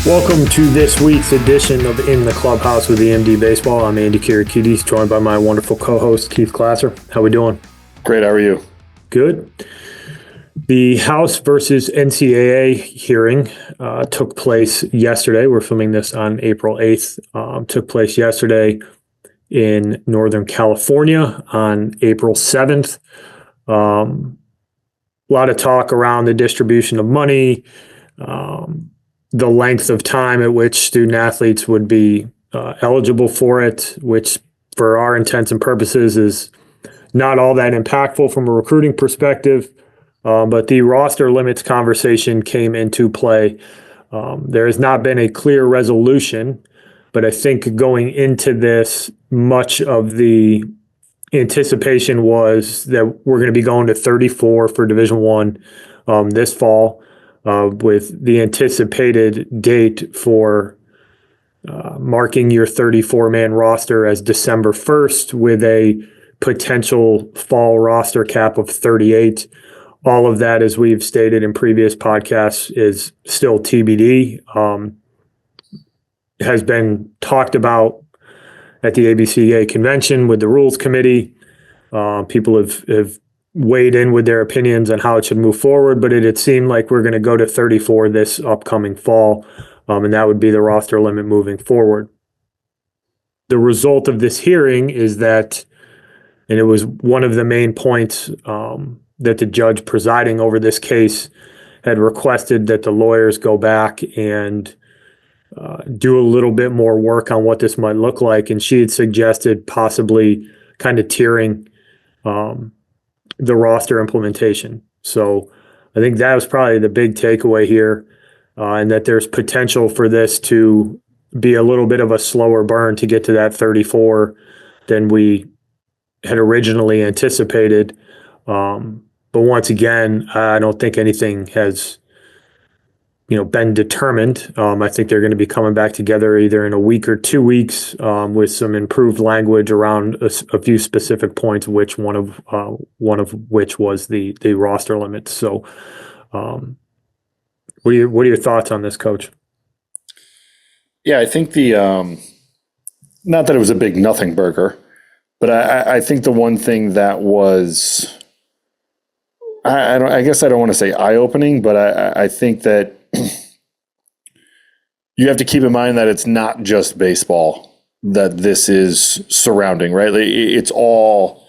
Welcome to this week's edition of In the Clubhouse with EMD Baseball. I'm Andy Kirikides, joined by my wonderful co-host, Keith Glasser. How we doing? Great. How are you? Good. The House versus NCAA hearing took place yesterday. We're filming this on April 8th. Took place yesterday in Northern California on April 7th. A lot of talk around the distribution of money, the length of time at which student athletes would be eligible for it, which for our intents and purposes is not all that impactful from a recruiting perspective. But the roster limits conversation came into play. There has not been a clear resolution, but I think going into this, much of the anticipation was that we're going to be going to 34 for Division I this fall. With the anticipated date for marking your 34-man roster as December 1st with a potential fall roster cap of 38. All of that, as we've stated in previous podcasts, is still TBD. Has been talked about at the ABCA convention with the rules committee. People have weighed in with their opinions on how it should move forward, but it seemed like we're going to go to 34 this upcoming fall, and that would be the roster limit moving forward. The result of this hearing is that, and it was one of the main points that the judge presiding over this case had requested, that the lawyers go back and do a little bit more work on what this might look like, and she had suggested possibly kind of tiering the roster implementation. So I think that was probably the big takeaway here, and that there's potential for this to be a little bit of a slower burn to get to that 34 than we had originally anticipated. But once again, I don't think anything has been determined. I think they're going to be coming back together either in a week or 2 weeks with some improved language around a few specific points, which one of which was the roster limits. So, what are your thoughts on this, Coach? Yeah, I think not that it was a big nothing burger, but I think the one thing that was, I guess I don't want to say eye-opening, but I think that you have to keep in mind that it's not just baseball that this is surrounding, right? It's all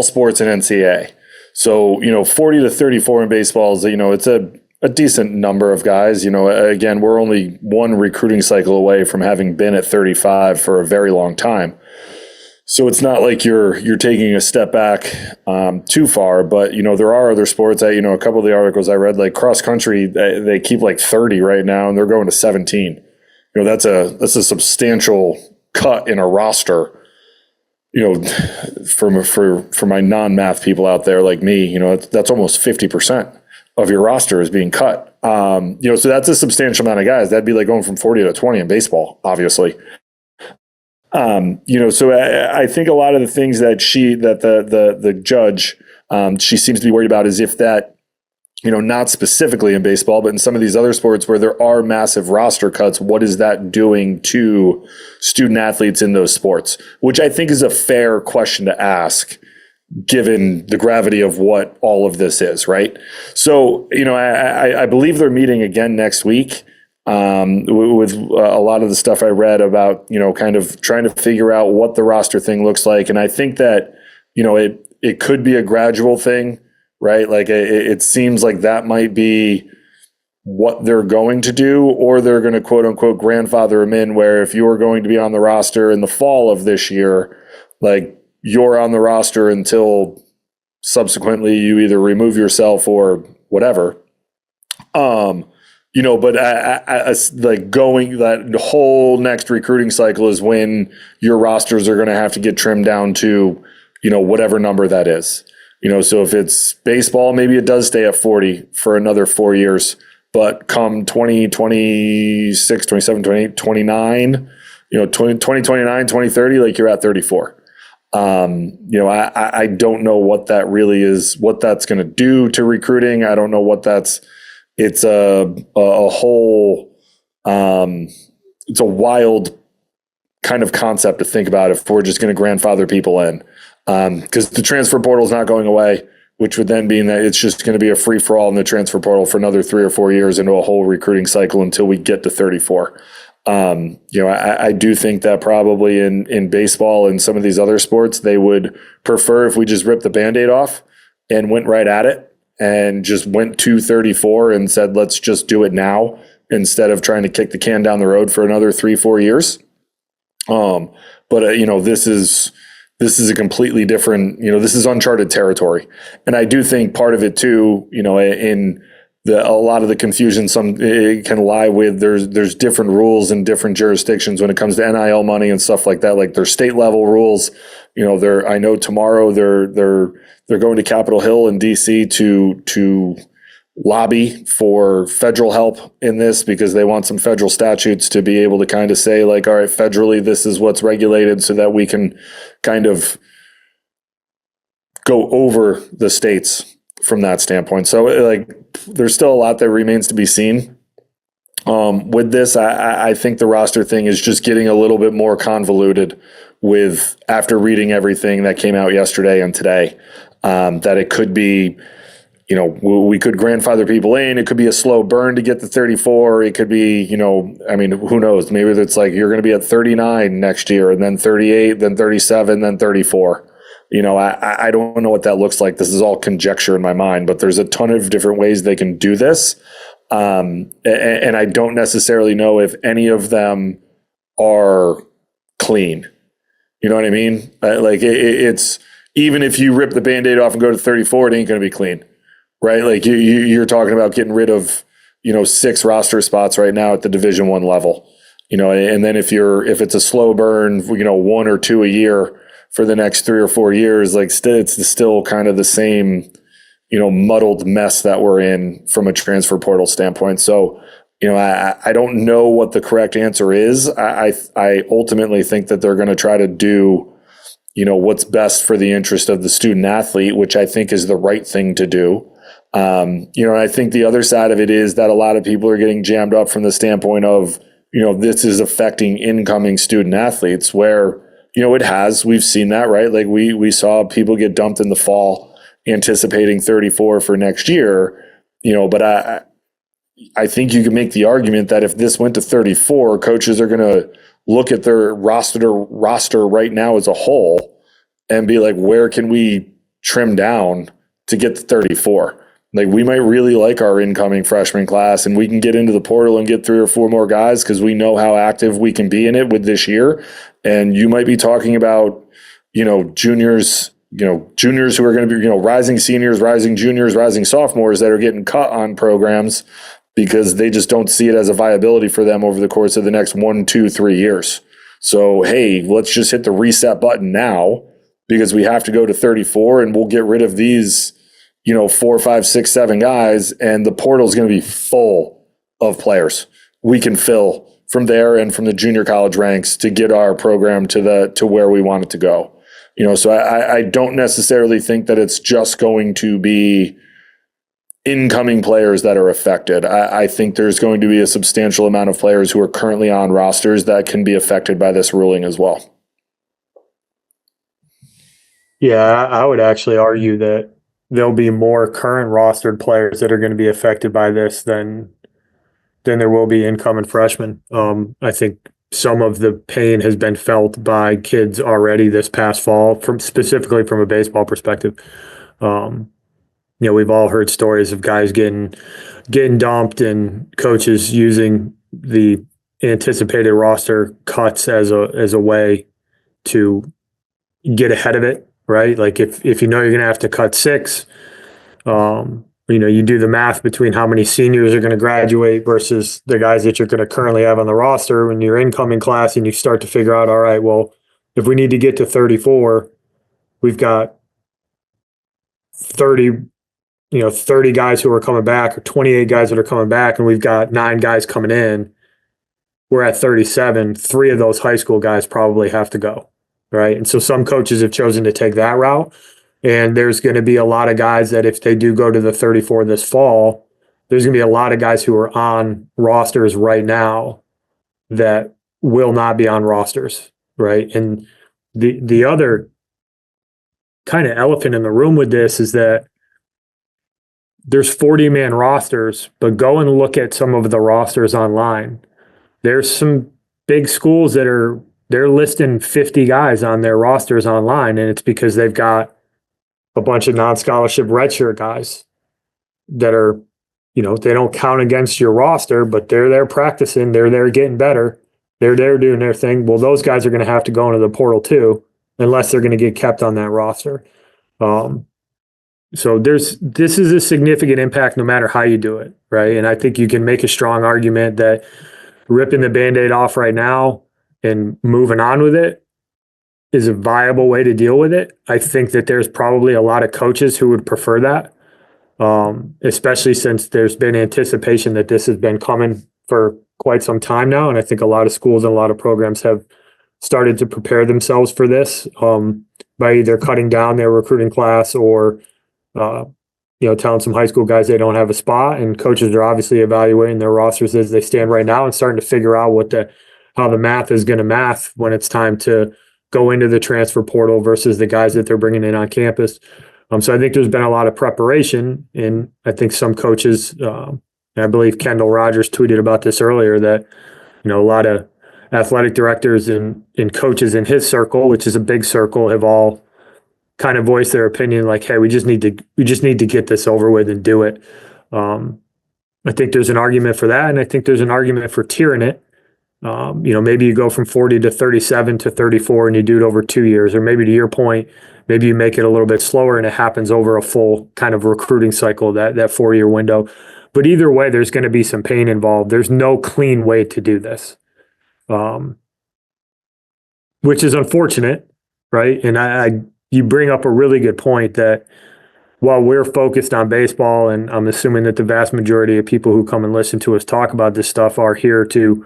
sports in NCAA. So, 40 to 34 in baseball is, it's a decent number of guys. Again, we're only one recruiting cycle away from having been at 35 for a very long time. So it's not like you're taking a step back too far, but there are other sports that a couple of the articles I read, like cross country, they keep like 30 right now, and they're going to 17. That's a substantial cut in a roster. For my non-math people out there like me, that's almost 50% of your roster is being cut. So that's a substantial amount of guys. That'd be like going from 40 to 20 in baseball, obviously. So I think a lot of the things that the judge, she seems to be worried about is if that, not specifically in baseball, but in some of these other sports where there are massive roster cuts, what is that doing to student athletes in those sports? Which I think is a fair question to ask, given the gravity of what all of this is, right? So, I believe they're meeting again next week. With a lot of the stuff I read about, kind of trying to figure out what the roster thing looks like. And I think that, it could be a gradual thing, right? Like it seems like that might be what they're going to do, or they're going to quote unquote grandfather them in, where if you are going to be on the roster in the fall of this year, like you're on the roster until subsequently you either remove yourself or whatever. But like going that whole next recruiting cycle is when your rosters are going to have to get trimmed down to, whatever number that is. So if it's baseball, maybe it does stay at 40 for another 4 years. But come 2026, 27, 28, 29, 2029, 2030, like you're at 34. I don't know what that really is, what that's going to do to recruiting. I don't know what it's a whole It's a wild kind of concept to think about if we're just going to grandfather people in, because the transfer portal is not going away, which would then mean that it's just going to be a free for all in the transfer portal for another 3 or 4 years into a whole recruiting cycle until we get to 34. I do think that probably in baseball and some of these other sports, they would prefer if we just ripped the Band-Aid off and went right at it and just went to 34 and said, let's just do it now instead of trying to kick the can down the road for another 3-4 years. This is a completely different, this is uncharted territory. And I do think part of it too, in a lot of the confusion, it can lie with there's different rules in different jurisdictions when it comes to NIL money and stuff like that. Like there's state level rules. I know tomorrow they're going to Capitol Hill in DC to lobby for federal help in this because they want some federal statutes to be able to kind of say like, all right, federally, this is what's regulated so that we can kind of go over the states from that standpoint. So like there's still a lot that remains to be seen. With this, I think the roster thing is just getting a little bit more convoluted with after reading everything that came out yesterday and today, that it could be, we could grandfather people in. It could be a slow burn to get to 34. It could be, who knows? Maybe it's like you're going to be at 39 next year and then 38, then 37, then 34. I don't know what that looks like. This is all conjecture in my mind, but there's a ton of different ways they can do this. And I don't necessarily know if any of them are clean. You know what I mean? It's even if you rip the Band-Aid off and go to 34, it ain't going to be clean. Right, like you're talking about getting rid of 6 roster spots right now at the Division I level, and then if it's a slow burn, 1 or 2 a year for the next 3 or 4 years, like it's still kind of the same, muddled mess that we're in from a transfer portal standpoint. So, I don't know what the correct answer is. I ultimately think that they're going to try to do, what's best for the interest of the student athlete, which I think is the right thing to do. And I think the other side of it is that a lot of people are getting jammed up from the standpoint of, this is affecting incoming student athletes where, we've seen that, right? Like we saw people get dumped in the fall anticipating 34 for next year, but I think you can make the argument that if this went to 34, coaches are going to look at their roster right now as a whole and be like, where can we trim down to get to 34? Like we might really like our incoming freshman class and we can get into the portal and get 3 or 4 more guys because we know how active we can be in it with this year. And you might be talking about, juniors who are going to be, rising seniors, rising juniors, rising sophomores that are getting cut on programs because they just don't see it as a viability for them over the course of the next 1, 2, 3 years. So, hey, let's just hit the reset button now because we have to go to 34 and we'll get rid of these 4, 5, 6, 7 guys, and the portal is going to be full of players we can fill from there and from the junior college ranks to get our program to where we want it to go. So I don't necessarily think that it's just going to be incoming players that are affected. I think there's going to be a substantial amount of players who are currently on rosters that can be affected by this ruling as well. Yeah, I would actually argue that there'll be more current rostered players that are going to be affected by this than there will be incoming freshmen. I think some of the pain has been felt by kids already this past fall, specifically from a baseball perspective. We've all heard stories of guys getting dumped and coaches using the anticipated roster cuts as a way to get ahead of it. Right? Like if you're going to have to cut 6, you do the math between how many seniors are going to graduate versus the guys that you're going to currently have on the roster in your incoming class, and you start to figure out, all right, well, if we need to get to 34, we've got 30 guys who are coming back or 28 guys that are coming back, and we've got 9 guys coming in. We're at 37. 3 of those high school guys probably have to go. Right. And so some coaches have chosen to take that route. And there's going to be a lot of guys that if they do go to the 34 this fall, there's going to be a lot of guys who are on rosters right now that will not be on rosters, right? And the other kind of elephant in the room with this is that there's 40-man rosters, but go and look at some of the rosters online. There's some big schools that they're listing 50 guys on their rosters online, and it's because they've got a bunch of non-scholarship redshirt guys that are, they don't count against your roster, but they're there practicing, they're there getting better, they're there doing their thing. Well, those guys are going to have to go into the portal too, unless they're going to get kept on that roster. So this is a significant impact no matter how you do it, right? And I think you can make a strong argument that ripping the Band-Aid off right now and moving on with it is a viable way to deal with it. I think that there's probably a lot of coaches who would prefer that, especially since there's been anticipation that this has been coming for quite some time now. And I think a lot of schools and a lot of programs have started to prepare themselves for this by either cutting down their recruiting class or telling some high school guys they don't have a spot, and coaches are obviously evaluating their rosters as they stand right now and starting to figure out how the math is going to math when it's time to go into the transfer portal versus the guys that they're bringing in on campus. So I think there's been a lot of preparation, and I think some coaches, I believe Kendall Rogers tweeted about this earlier, that a lot of athletic directors and coaches in his circle, which is a big circle, have all kind of voice their opinion, like, hey, we just need to get this over with and do it. I think there's an argument for that, and I think there's an argument for tiering it. Maybe you go from 40 to 37 to 34 and you do it over 2 years, or maybe to your point, maybe you make it a little bit slower and it happens over a full kind of recruiting cycle, that 4-year window. But either way, there's going to be some pain involved. There's no clean way to do this, which is unfortunate, right? And you bring up a really good point that while we're focused on baseball, and I'm assuming that the vast majority of people who come and listen to us talk about this stuff are here to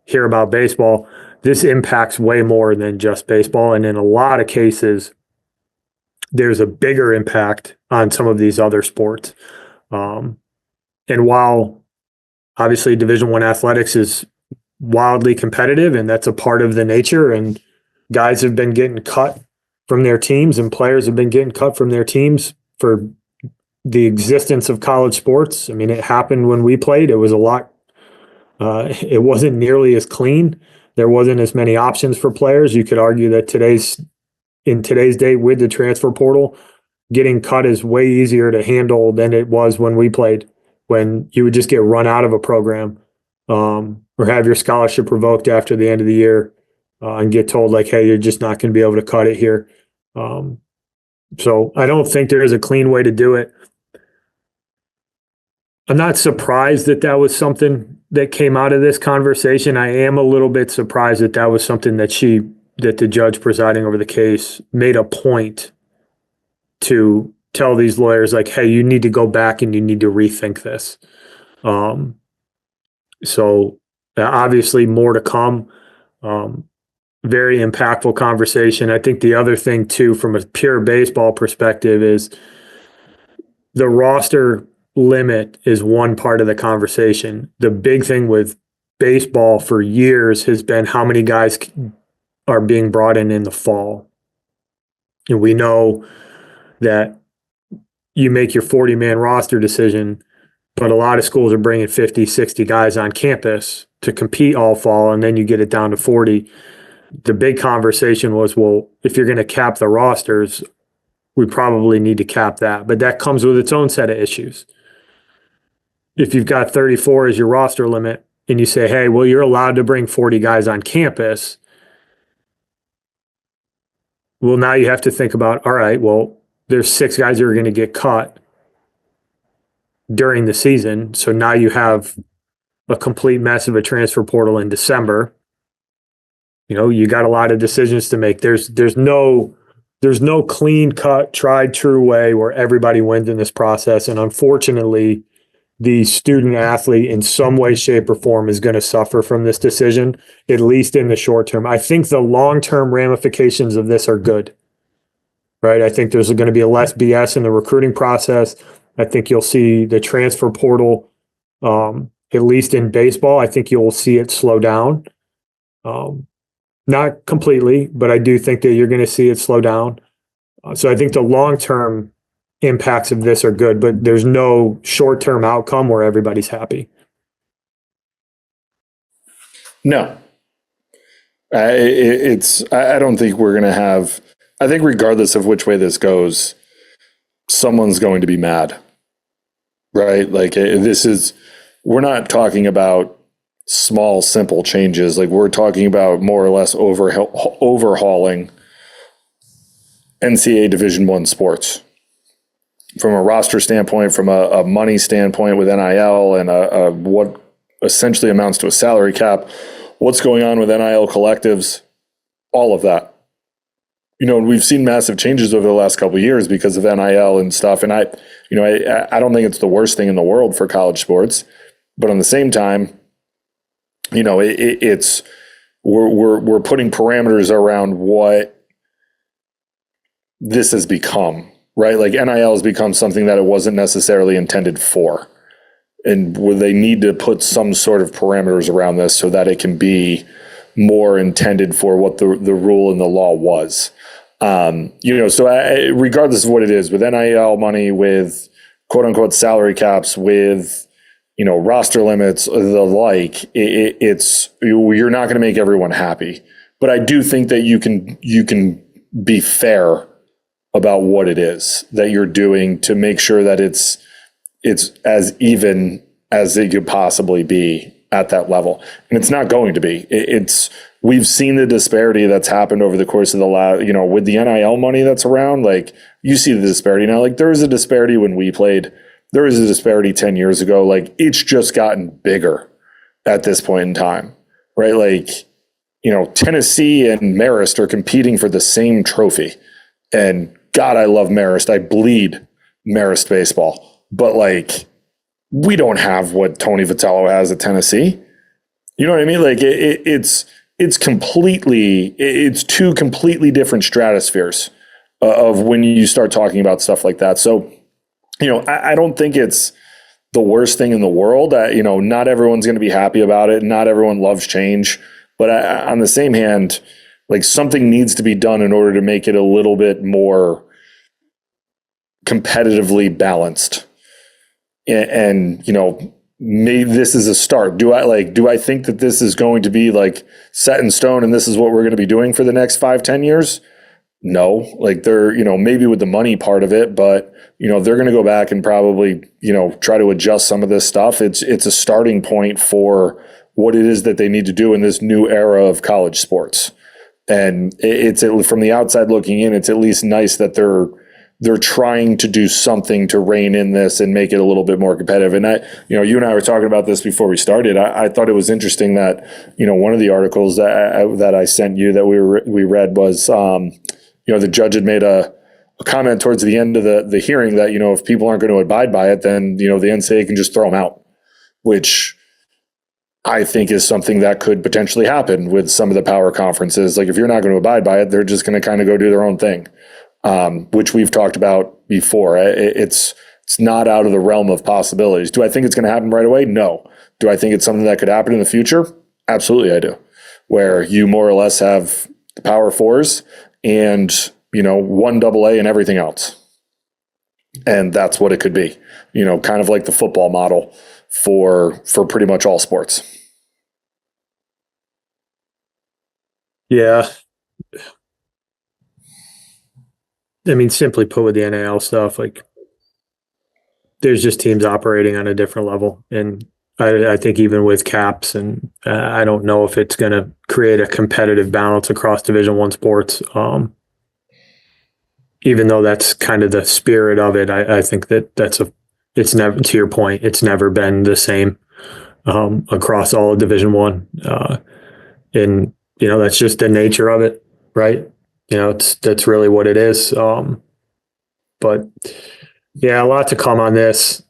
hear about baseball, this impacts way more than just baseball. And in a lot of cases, there's a bigger impact on some of these other sports. And while obviously Division I athletics is wildly competitive, and that's a part of the nature, and guys have been getting cut from their teams and players have been getting cut from their teams for the existence of college sports. I mean, it happened when we played. It was a lot. It wasn't nearly as clean. There wasn't as many options for players. You could argue that in today's day with the transfer portal, getting cut is way easier to handle than it was when we played, when you would just get run out of a program or have your scholarship revoked after the end of the year. And get told, like, hey, you're just not going to be able to cut it here. So I don't think there is a clean way to do it. I'm not surprised that was something that came out of this conversation. I am a little bit surprised that was something that the judge presiding over the case made a point to tell these lawyers, like, hey, you need to go back and you need to rethink this. So obviously more to come. Very impactful conversation. I think the other thing too, from a pure baseball perspective, is the roster limit is one part of the conversation. The big thing with baseball for years has been how many guys are being brought in the fall. And we know that you make your 40-man roster decision, but a lot of schools are bringing 50, 60 guys on campus to compete all fall, and then you get it down to 40. The big conversation was, well, if you're going to cap the rosters, we probably need to cap that. But that comes with its own set of issues. If you've got 34 as your roster limit and you say, hey, well, you're allowed to bring 40 guys on campus, well, now you have to think about, all right, well, there's 6 guys who are going to get cut during the season. So now you have a complete mess of a transfer portal in December. You got a lot of decisions to make. There's no clean cut, tried true way where everybody wins in this process. And unfortunately, the student athlete in some way, shape, or form is going to suffer from this decision, at least in the short term. I think the long-term ramifications of this are good, right? I think there's going to be less BS in the recruiting process. I think you'll see the transfer portal At least in baseball, I think you'll see it slow down. Not completely, but I do think that you're going to see it slow down. So I think the long-term impacts of this are good, but there's no short-term outcome where everybody's happy. No. I don't think we're going to have, I think regardless of which way this goes, someone's going to be mad, right? Like we're not talking about small, simple changes. Like we're talking about more or less overhauling NCAA Division I sports from a roster standpoint, from a money standpoint with NIL and what essentially amounts to a salary cap, what's going on with NIL collectives, all of that. We've seen massive changes over the last couple of years because of NIL and stuff. And I don't think it's the worst thing in the world for college sports, but on the same time, it's we're putting parameters around what this has become, right? Like NIL has become something that it wasn't necessarily intended for. And where they need to put some sort of parameters around this so that it can be more intended for what the rule and the law was. So regardless of what it is, with NIL money, with quote unquote salary caps, with, roster limits, the like, you're not going to make everyone happy. But I do think that you can be fair about what it is that you're doing to make sure that it's as even as it could possibly be at that level. And it's not going to be. We've seen the disparity that's happened over the course of the last, with the NIL money that's around, like you see the disparity now. Like there was a disparity when we played. There was a disparity 10 years ago. Like it's just gotten bigger at this point in time, right? Like, Tennessee and Marist are competing for the same trophy. And God, I love Marist. I bleed Marist baseball. But like, we don't have what Tony Vitello has at Tennessee. You know what I mean? Like it's two completely different stratospheres of when you start talking about stuff like that. So, I don't think it's the worst thing in the world. Not everyone's going to be happy about it. Not everyone loves change. But on the same hand, like something needs to be done in order to make it a little bit more competitively balanced. And maybe this is a start. Do I think that this is going to be like set in stone and this is what we're going to be doing for the next 5-10 years? No, like they're, maybe with the money part of it, but they're going to go back and probably, try to adjust some of this stuff. It's a starting point for what it is that they need to do in this new era of college sports. And it's from the outside looking in, it's at least nice that they're trying to do something to rein in this and make it a little bit more competitive. And you and I were talking about this before we started. I thought it was interesting that, one of the articles that I sent you that we read was, the judge had made a comment towards the end of the hearing that, if people aren't going to abide by it, then, the NCAA can just throw them out, which I think is something that could potentially happen with some of the power conferences. Like if you're not going to abide by it, they're just going to kind of go do their own thing. Which we've talked about before. It's not out of the realm of possibilities. Do I think it's going to happen right away? No. Do I think it's something that could happen in the future? Absolutely, I do. Where you more or less have the Power Fours and, one AA and everything else. And that's what it could be. Kind of like the football model for pretty much all sports. Yeah. I mean, simply put, with the NIL stuff, like there's just teams operating on a different level. And I think even with caps, and I don't know if it's going to create a competitive balance across Division I sports. Even though that's kind of the spirit of it, I think it's never, to your point, it's never been the same across all of Division I. And, that's just the nature of it, right? That's really what it is. But yeah, a lot to come on this.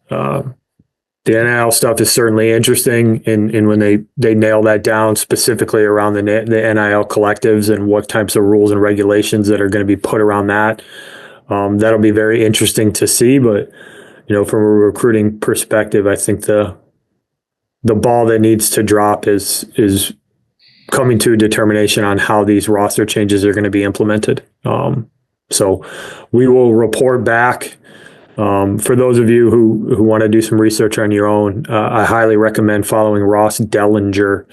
The NIL stuff is certainly interesting, and when they nail that down specifically around the NIL collectives and what types of rules and regulations that are going to be put around that, that'll be very interesting to see. But from a recruiting perspective, I think the the ball that needs to drop is coming to a determination on how these roster changes are going to be implemented. So we will report back. For those of you who want to do some research on your own, I highly recommend following Ross Dellinger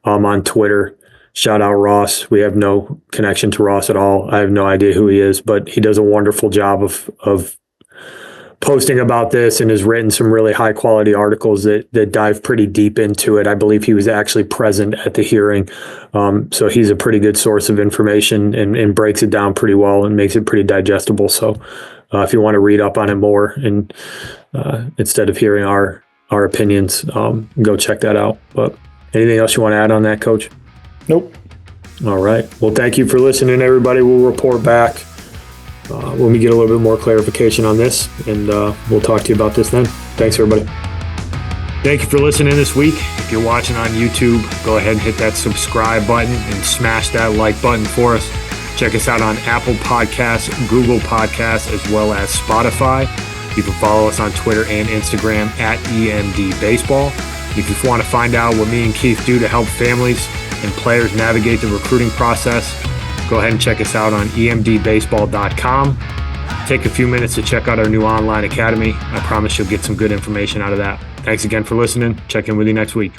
on Twitter. Shout out Ross. We have no connection to Ross at all. I have no idea who he is, but he does a wonderful job of posting about this and has written some really high quality articles that dive pretty deep into it. I believe he was actually present at the hearing. So he's a pretty good source of information and breaks it down pretty well and makes it pretty digestible. So if you want to read up on it more and instead of hearing our opinions, go check that out. But anything else you want to add on that, Coach? Nope. All right. Well, thank you for listening, everybody. We'll report back when we get a little bit more clarification on this, and we'll talk to you about this then. Thanks, everybody. Thank you for listening this week. If you're watching on YouTube, go ahead and hit that subscribe button and smash that like button for us. Check us out on Apple Podcasts, Google Podcasts, as well as Spotify. You can follow us on Twitter and Instagram at EMD Baseball. If you want to find out what me and Keith do to help families and players navigate the recruiting process, go ahead and check us out on emdbaseball.com. Take a few minutes to check out our new online academy. I promise you'll get some good information out of that. Thanks again for listening. Check in with you next week.